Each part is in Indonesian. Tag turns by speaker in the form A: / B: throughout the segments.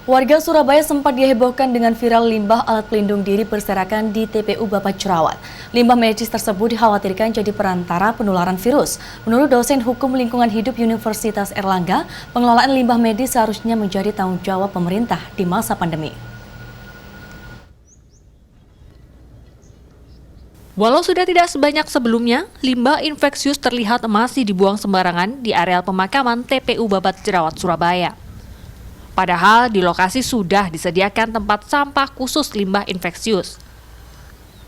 A: Warga Surabaya sempat dihebohkan dengan viral limbah alat pelindung diri berserakan di TPU Babat Jerawat. Limbah medis tersebut dikhawatirkan jadi perantara penularan virus. Menurut dosen Hukum Lingkungan Hidup Universitas Airlangga, pengelolaan limbah medis seharusnya menjadi tanggung jawab pemerintah di masa pandemi.
B: Walau sudah tidak sebanyak sebelumnya, limbah infeksius terlihat masih dibuang sembarangan di areal pemakaman TPU Babat Jerawat, Surabaya. Padahal di lokasi sudah disediakan tempat sampah khusus limbah infeksius.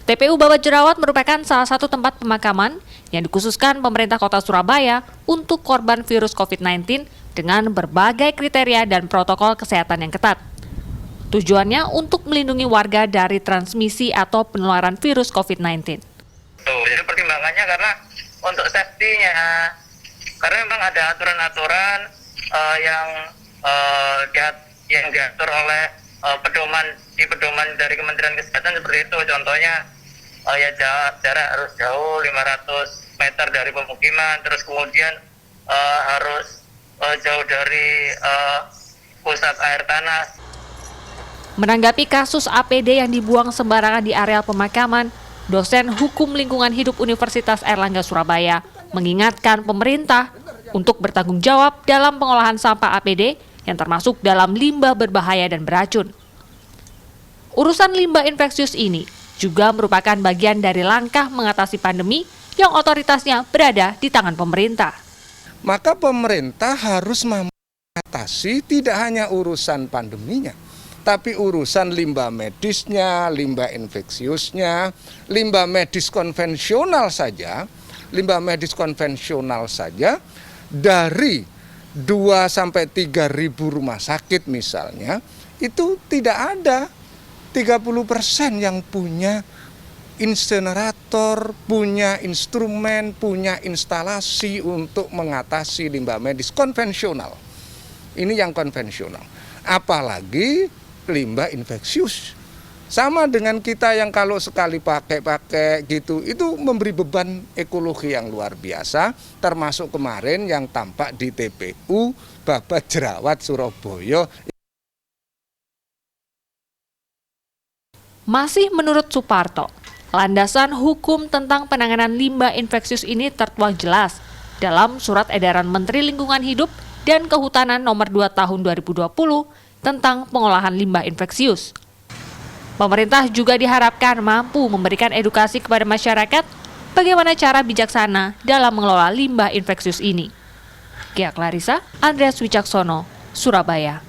B: TPU Babat Jerawat merupakan salah satu tempat pemakaman yang dikhususkan pemerintah kota Surabaya untuk korban virus COVID-19 dengan berbagai kriteria dan protokol kesehatan yang ketat. Tujuannya untuk melindungi warga dari transmisi atau penularan virus COVID-19.
C: Jadi pertimbangannya karena untuk safety-nya, karena memang ada aturan-aturan yang diatur oleh pedoman dari Kementerian Kesehatan seperti itu. Contohnya jarak harus jauh 500 meter dari pemukiman, terus kemudian harus jauh dari pusat air tanah.
B: Menanggapi kasus APD yang dibuang sembarangan di areal pemakaman, dosen Hukum Lingkungan Hidup Universitas Airlangga Surabaya mengingatkan pemerintah untuk bertanggung jawab dalam pengolahan sampah APD yang termasuk dalam limbah berbahaya dan beracun. Urusan limbah infeksius ini juga merupakan bagian dari langkah mengatasi pandemi yang otoritasnya berada di tangan pemerintah.
D: Maka pemerintah harus mengatasi tidak hanya urusan pandeminya, tapi urusan limbah medisnya, limbah infeksiusnya, limbah medis konvensional saja, dari 2-3 ribu rumah sakit misalnya, itu tidak ada 30% yang punya insinerator, punya instrumen, punya instalasi untuk mengatasi limbah medis konvensional. Ini yang konvensional. Apalagi limbah infeksius. Sama dengan kita yang kalau sekali pakai gitu, itu memberi beban ekologi yang luar biasa, termasuk kemarin yang tampak di TPU Babat Jerawat, Surabaya.
B: Masih menurut Suparto, landasan hukum tentang penanganan limbah infeksius ini tertuang jelas dalam Surat Edaran Menteri Lingkungan Hidup dan Kehutanan Nomor 2 Tahun 2020 tentang pengolahan limbah infeksius. Pemerintah juga diharapkan mampu memberikan edukasi kepada masyarakat bagaimana cara bijaksana dalam mengelola limbah infeksius ini. Gia Clarissa, Andreas Wicaksono, Surabaya.